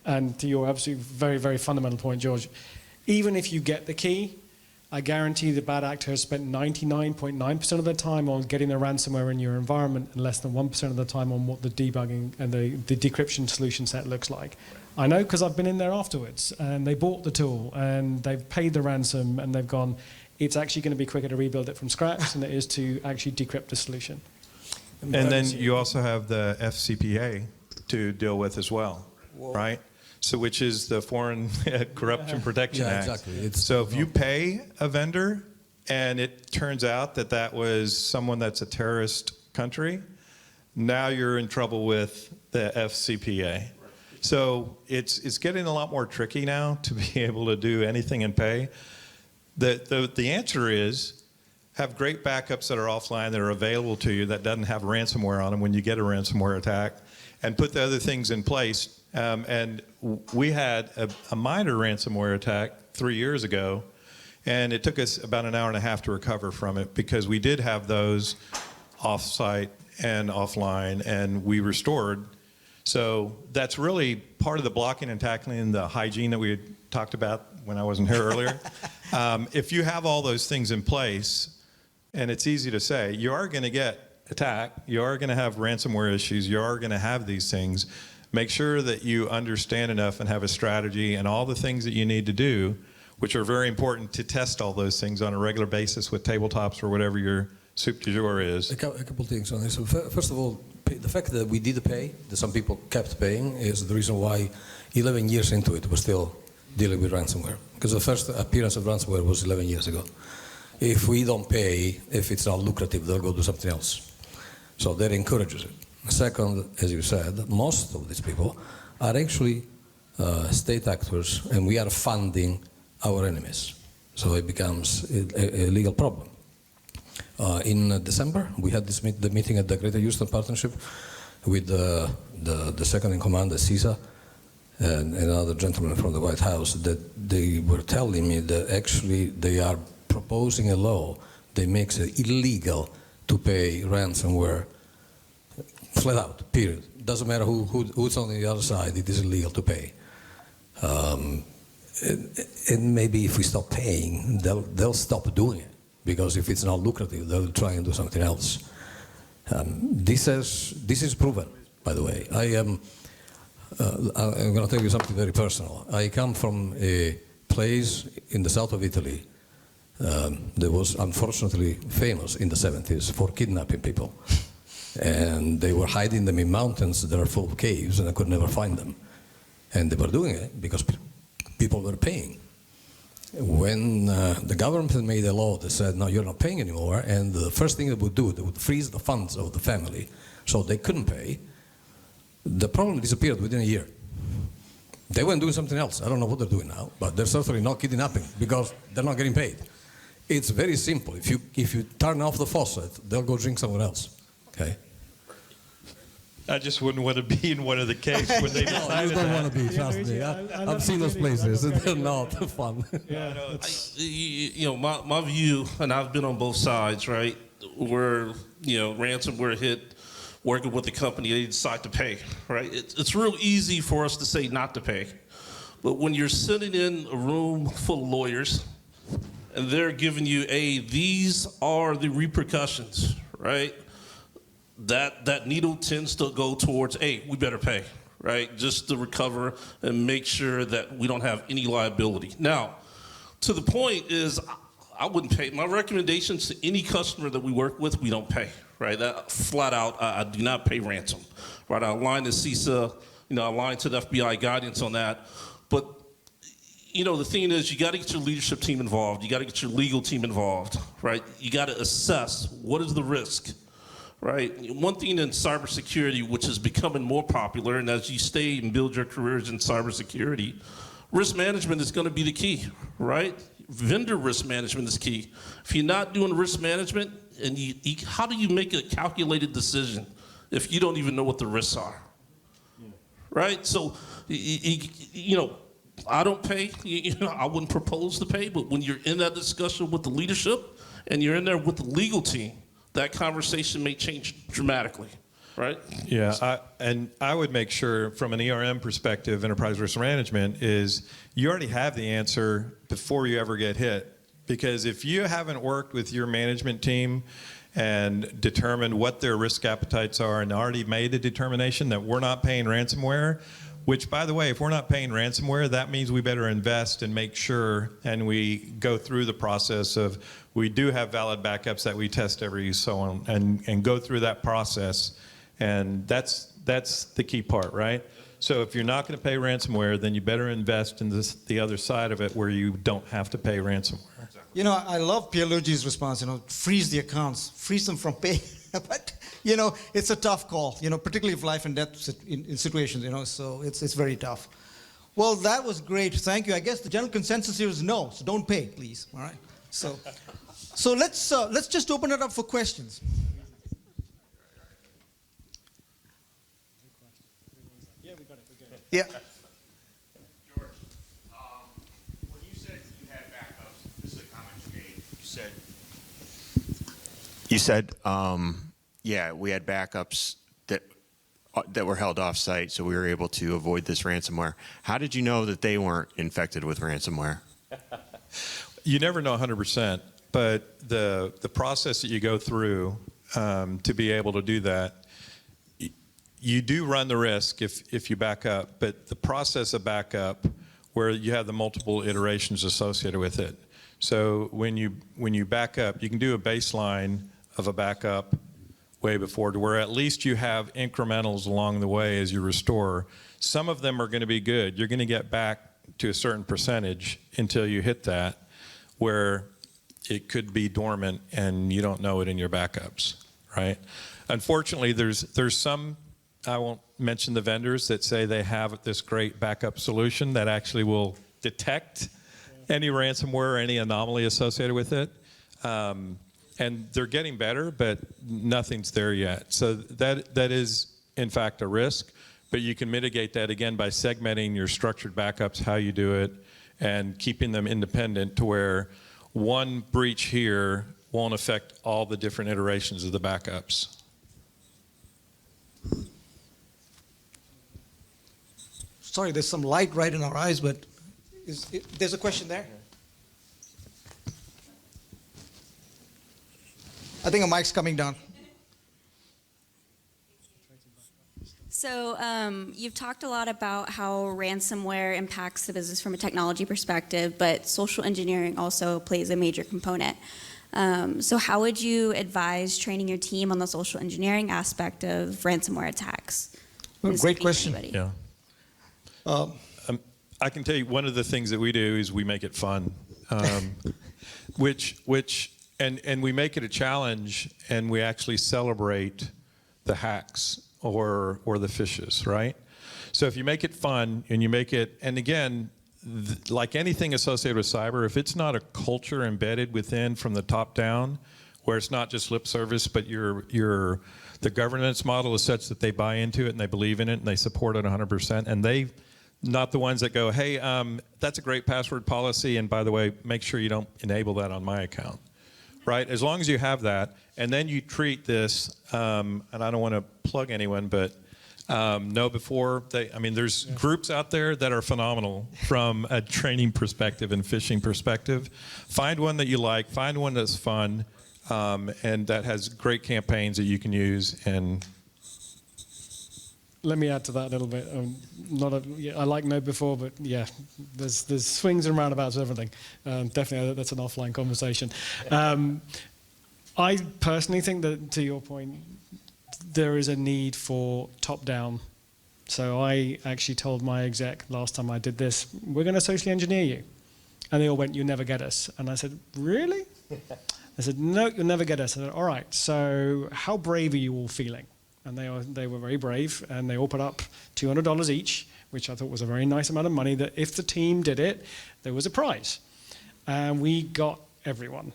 And to your absolutely very, very fundamental point, George, even if you get the key, I guarantee the bad actor has spent 99.9% of their time on getting the ransomware in your environment and less than 1% of the time on what the debugging and the decryption solution set looks like. I know because I've been in there afterwards, and they bought the tool, and they've paid the ransom, and they've gone, it's actually going to be quicker to rebuild it from scratch than it is to actually decrypt the solution. and then you also have the FCPA to deal with as well, right? So which is the Foreign Corruption Protection Act. Exactly. So if you pay a vendor and it turns out that that was someone that's a terrorist country, now you're in trouble with the FCPA. So it's getting a lot more tricky now to be able to do anything and pay. The answer is have great backups that are offline that are available to you that doesn't have ransomware on them when you get a ransomware attack, and put the other things in place. And we had a minor ransomware attack 3 years ago, And it took us about an hour and a half to recover from it because we did have those off-site and offline, and we restored. So that's really part of the blocking and tackling, the hygiene that we had talked about when I wasn't here earlier. If you have all those things in place, and it's easy to say, you are going to get attacked, you are going to have ransomware issues, you are going to have these things. Make sure that you understand enough and have a strategy and all the things that you need to do, which are very important to test all those things on a regular basis with tabletops or whatever your soup du jour is. A couple of things on this. First of all, the fact that we did pay, that some people kept paying, is the reason why 11 years into it, we're still dealing with ransomware. Because the first appearance of ransomware was 11 years ago. If we don't pay, if it's not lucrative, they'll go do something else. So that encourages it. Second, as you said, most of these people are actually state actors, and we are funding our enemies. So it becomes a legal problem. In December, we had the meeting at the Greater Houston Partnership with the second in command, the CISO, and another gentleman from the White House, that they were telling me that actually they are proposing a law that makes it illegal to pay ransomware flat out, period. Doesn't matter who's on the other side, it is illegal to pay. And maybe if we stop paying, they'll stop doing it. Because if it's not lucrative, they'll try and do something else. This is proven, by the way. I'm going to tell you something very personal. I come from a place in the south of Italy that was unfortunately famous in the 70s for kidnapping people. And they were hiding them in mountains that are full of caves, and I could never find them. And they were doing it because people were paying. When the government made a law that said, no, you're not paying anymore, and the first thing they would do, they would freeze the funds of the family so they couldn't pay, the problem disappeared within a year. They went doing something else. I don't know what they're doing now, but they're certainly not kidnapping because they're not getting paid. It's very simple. If you turn off the faucet, they'll go drink somewhere else. Okay? I just wouldn't want to be in one of the caves when they decided You don't want that. to be, trust me. I've seen those places. They're not fun. My view, and I've been on both sides, right? Where ransomware hit, working with the company, they decide to pay, right? It's real easy for us to say not to pay, but when you're sitting in a room full of lawyers, and they're giving you, these are the repercussions, right? That needle tends to go towards, we better pay, right? Just to recover and make sure that we don't have any liability. Now, to the point is, I wouldn't pay. My recommendations to any customer that we work with, we don't pay, right? That flat out, I do not pay ransom, right? I align to CISA, I align to the FBI guidance on that. But, the thing is, you got to get your leadership team involved. You got to get your legal team involved, right? You got to assess what is the risk. Right. One thing in cybersecurity, which is becoming more popular, and as you stay and build your careers in cybersecurity, risk management is going to be the key, right? Vendor risk management is key. If you're not doing risk management, and how do you make a calculated decision if you don't even know what the risks are? Right. So, I don't pay. I wouldn't propose to pay, but when you're in that discussion with the leadership and you're in there with the legal team, that conversation may change dramatically, right? Yeah, I would make sure from an ERM perspective, enterprise risk management, is you already have the answer before you ever get hit. Because if you haven't worked with your management team and determined what their risk appetites are and already made the determination that we're not paying ransomware, which, by the way, if we're not paying ransomware, that means we better invest and make sure, and we go through the process of, we do have valid backups that we test every so on, and go through that process, and that's the key part, right? So if you're not going to pay ransomware, then you better invest in the other side of it where you don't have to pay ransomware. I love Pierluigi's response, freeze the accounts, freeze them from paying. But, it's a tough call, particularly if life and death in situations, so it's very tough. Well, that was great. Thank you. I guess the general consensus here is no, so don't pay, please. All right? So let's just open it up for questions. Yeah, we got it. We're good. Yeah. George, when you said you had backups, this is a kind You said, yeah, we had backups that were held off-site, so we were able to avoid this ransomware. How did you know that they weren't infected with ransomware? You never know 100%, but the process that you go through to be able to do that, you do run the risk if you back up, but the process of backup where you have the multiple iterations associated with it. So when you back up, you can do a baseline of a backup way before to where at least you have incrementals along the way as you restore. Some of them are going to be good. You're going to get back to a certain percentage until you hit that, where it could be dormant and you don't know it in your backups, right? Unfortunately, there's some, I won't mention the vendors, that say they have this great backup solution that actually will detect any ransomware or any anomaly associated with it. And they're getting better, but nothing's there yet. So that is, in fact, a risk. But you can mitigate that, again, by segmenting your structured backups, how you do it, and keeping them independent to where one breach here won't affect all the different iterations of the backups. Sorry, there's some light right in our eyes, but there's a question there? I think a mic's coming down. So you've talked a lot about how ransomware impacts the business from a technology perspective, but social engineering also plays a major component. So how would you advise training your team on the social engineering aspect of ransomware attacks? Well, great question. Yeah. I can tell you one of the things that we do is we make it fun, and we make it a challenge, and we actually celebrate the hacks or the phishes, right? So if you make it fun and you make it, and again, like anything associated with cyber, if it's not a culture embedded within from the top down, where it's not just lip service, but the governance model is such that they buy into it and they believe in it and they support it 100%, and they not the ones that go, hey, that's a great password policy, and by the way, make sure you don't enable that on my account, right? As long as you have that, and then you treat this, and I don't want to plug anyone, but know before they, I mean, there's groups out there that are phenomenal from a training perspective and phishing perspective. Find one that you like, find one that's fun, and that has great campaigns that you can use. And let me add to that a little bit. I like Know Before, but yeah, there's swings and roundabouts of everything. Definitely, that's an offline conversation. I personally think that, to your point, there is a need for top-down. So I actually told my exec last time I did this, we're going to socially engineer you. And they all went, you'll never get us. And I said, really? I said, no, you'll never get us. I said, all right, so how brave are you all feeling? And they were very brave, and they all put up $200 each, which I thought was a very nice amount of money, that if the team did it, there was a prize. And we got everyone.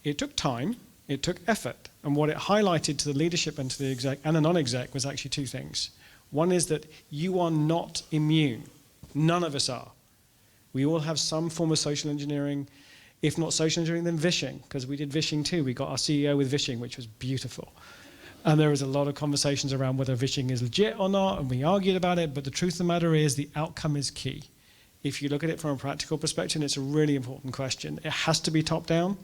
It took time, it took effort, and what it highlighted to the leadership and to the exec and the non-exec was actually two things. One is that you are not immune. None of us are. We all have some form of social engineering. If not social engineering, then vishing, because we did vishing too. We got our CEO with vishing, which was beautiful. And there was a lot of conversations around whether vishing is legit or not, and we argued about it, but the truth of the matter is the outcome is key. If you look at it from a practical perspective, it's a really important question. It has to be top-down.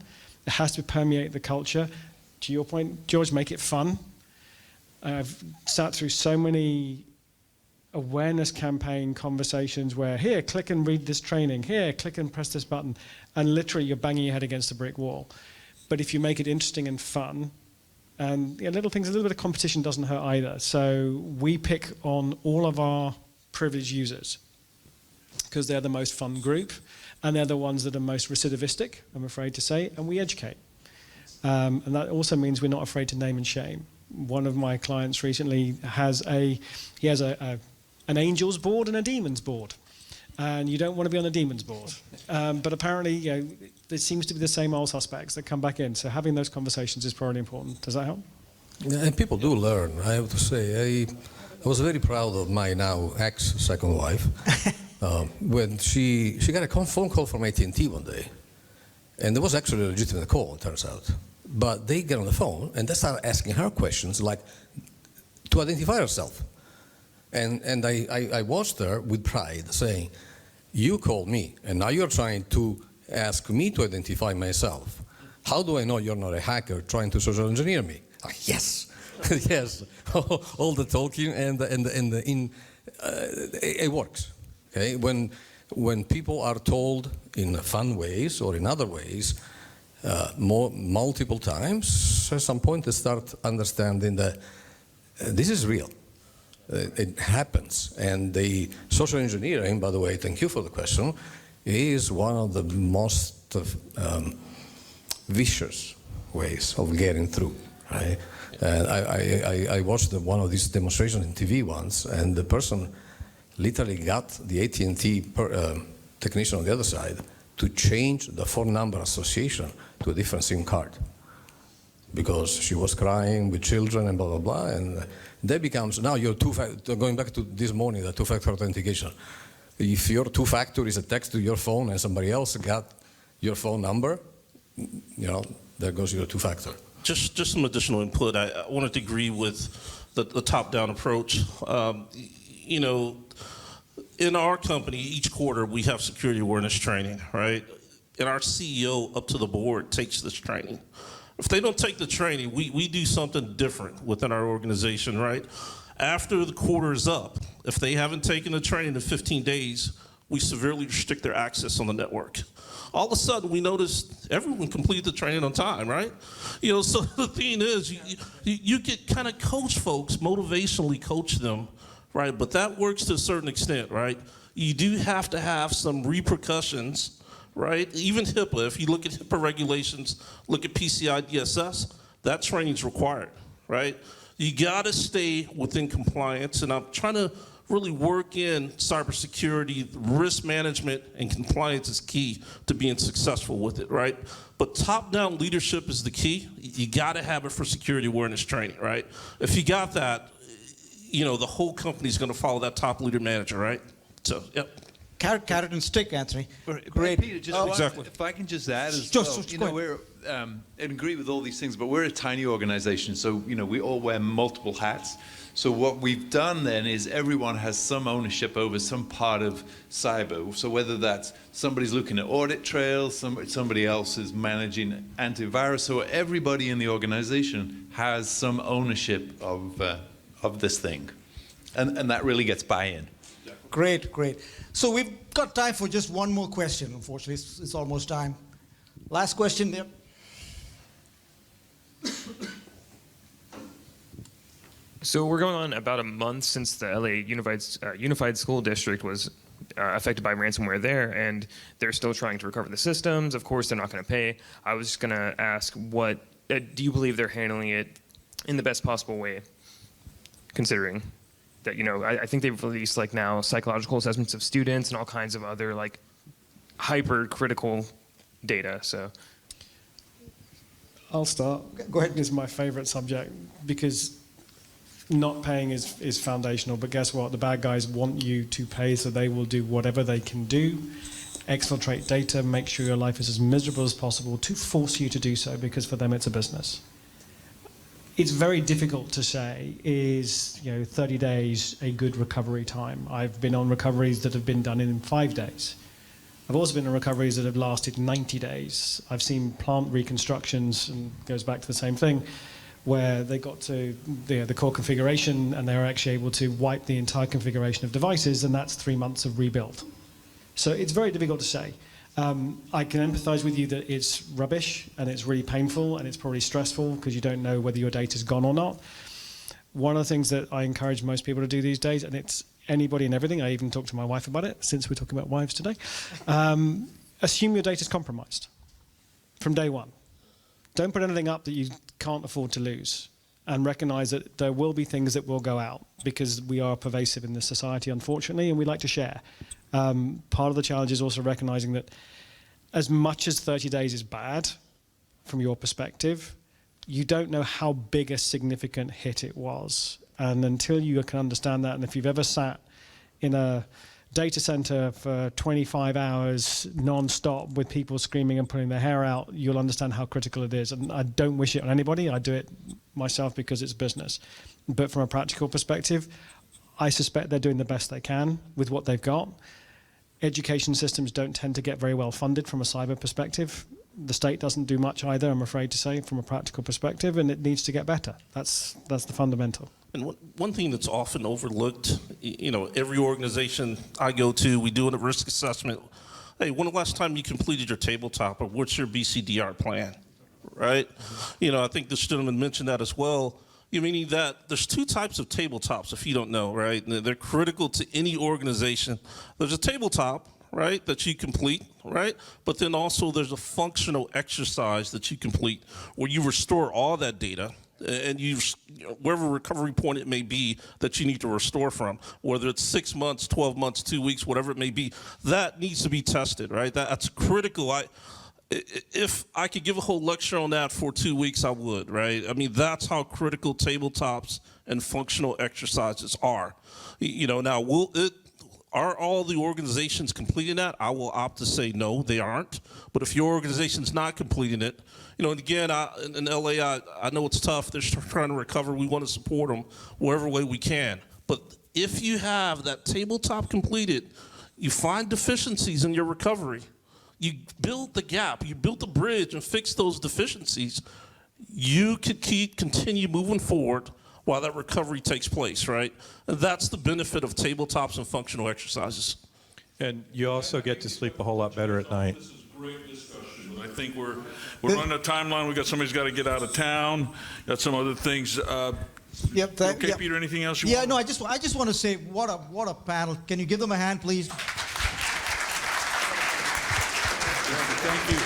It has to permeate the culture. To your point, George, make it fun. I've sat through so many awareness campaign conversations where, here, click and read this training. Here, click and press this button. And literally, you're banging your head against a brick wall. But if you make it interesting and fun, and little things, a little bit of competition doesn't hurt either. So we pick on all of our privileged users because they're the most fun group, and they're the ones that are most recidivistic, I'm afraid to say, and we educate. And that also means we're not afraid to name and shame. One of my clients recently has an angels board and a demons board. And you don't want to be on the demons board. But apparently, there seems to be the same old suspects that come back in. So having those conversations is probably important. Does that help? Yeah, and people do learn, I have to say. I was very proud of my now ex-second wife when she got a phone call from AT&T one day. And it was actually a legitimate call, it turns out. But they get on the phone and they start asking her questions like to identify herself. And I watched her with pride saying, you called me and now you're trying to ask me to identify myself. How do I know you're not a hacker trying to social engineer me? Yes, yes, all the talking and it works. Okay, when people are told in fun ways or in other ways, multiple times, at some point they start understanding that this is real. It happens. And the social engineering, by the way, thank you for the question, is one of the most vicious ways of getting through. Right? I watched one of these demonstrations in TV once, and the person literally got the AT&T technician on the other side to change the phone number association to a different SIM card because she was crying with children and blah, blah, blah. And that becomes, now you're going back to this morning, the two-factor authentication. If your two-factor is a text to your phone and somebody else got your phone number, you know, there goes your two-factor. Just some additional input. I wanted to agree with the top-down approach. You know, in our company, each quarter we have security awareness training, right? And our CEO up to the board takes this training. If they don't take the training, we do something different within our organization, right? After the quarter is up, if they haven't taken the training in 15 days, we severely restrict their access on the network. All of a sudden, we noticed everyone completed the training on time, right? You know, so the thing is, you get kind of coach folks, motivationally coach them, right? But that works to a certain extent, right? You do have to have some repercussions, right? Even HIPAA, if you look at HIPAA regulations, look at PCI DSS, that training's required, right? You gotta stay within compliance, and I'm trying to really work in cybersecurity, risk management, and compliance is key to being successful with it, right? But top-down leadership is the key. You gotta have it for security awareness training, right? If you got that, you know, the whole company's gonna follow that top leader manager, right? So, yep. Carrot and stick, Anthony. Great. Peter, just exactly. if I can just add as Just well, you know, we're, and agree with all these things, but we're a tiny organization, so, you know, we all wear multiple hats. So what we've done then is everyone has some ownership over some part of cyber. So whether that's somebody's looking at audit trails, somebody else is managing antivirus, so everybody in the organization has some ownership of this thing. And that really gets buy-in. Great, great. So we've got time for just one more question, unfortunately. It's almost time. Last question there. So we're going on about a month since the LA Unified School District was affected by ransomware there, and they're still trying to recover the systems. Of course, they're not going to pay. I was just going to ask, what do you believe they're handling it in the best possible way, considering that, you know, I think they've released like now psychological assessments of students and all kinds of other like hyper-critical data. So I'll start. Go ahead. It's my favorite subject because not paying is foundational, but guess what? The bad guys want you to pay, so they will do whatever they can do, exfiltrate data, make sure your life is as miserable as possible to force you to do so, because for them it's a business. It's very difficult to say, is 30 days a good recovery time? I've been on recoveries that have been done in 5 days. I've also been on recoveries that have lasted 90 days. I've seen plant reconstructions, and it goes back to the same thing, where they got to the core configuration and they were actually able to wipe the entire configuration of devices, and that's 3 months of rebuild. So it's very difficult to say. I can empathize with you that it's rubbish and it's really painful and it's probably stressful because you don't know whether your data's gone or not. One of the things that I encourage most people to do these days, and it's anybody and everything, I even talked to my wife about it, since we're talking about wives today, assume your data's compromised from day one. Don't put anything up that you can't afford to lose, and recognize that there will be things that will go out because we are pervasive in this society, unfortunately, and we like to share. Part of the challenge is also recognizing that as much as 30 days is bad from your perspective, you don't know how big a significant hit it was. And until you can understand that, and if you've ever sat in a data center for 25 hours non-stop with people screaming and pulling their hair out, you'll understand how critical it is. And I don't wish it on anybody. I do it myself because it's business. But from a practical perspective, I suspect they're doing the best they can with what they've got. Education systems don't tend to get very well funded from a cyber perspective. The state doesn't do much either, I'm afraid to say, from a practical perspective, and it needs to get better. That's the fundamental. And one thing that's often overlooked, every organization I go to, we do a risk assessment. Hey, when the last time you completed your tabletop, or what's your BCDR plan, right? I think this gentleman mentioned that as well. Meaning that there's two types of tabletops, if you don't know, right? And they're critical to any organization. There's a tabletop, right, that you complete, right? But then also there's a functional exercise that you complete where you restore all that data and wherever recovery point it may be that you need to restore from, whether it's 6 months, 12 months, 2 weeks, whatever it may be, that needs to be tested, right? That's critical. If I could give a whole lecture on that for 2 weeks, I would, right? I mean, that's how critical tabletops and functional exercises are. Now, are all the organizations completing that? I will opt to say no, they aren't. But if your organization's not completing it, and again, in LA, I know it's tough. They're trying to recover. We want to support them whatever way we can. But if you have that tabletop completed, you find deficiencies in your recovery, you build the gap, you build the bridge and fix those deficiencies, you could continue moving forward while that recovery takes place, right? And that's the benefit of tabletops and functional exercises. And you also get to sleep a whole lot better at night. This is great discussion, but I think we're running a timeline. Somebody's got to get out of town, got some other things. Okay, Peter, anything else you want? No, I just want to say, what a panel. Can you give them a hand, please? Thank you.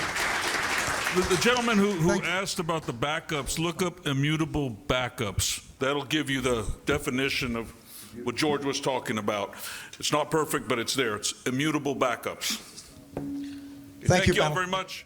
The gentleman who asked about the backups, look up immutable backups. That'll give you the definition of what George was talking about. It's not perfect, but it's there. It's immutable backups. Thank you all very much.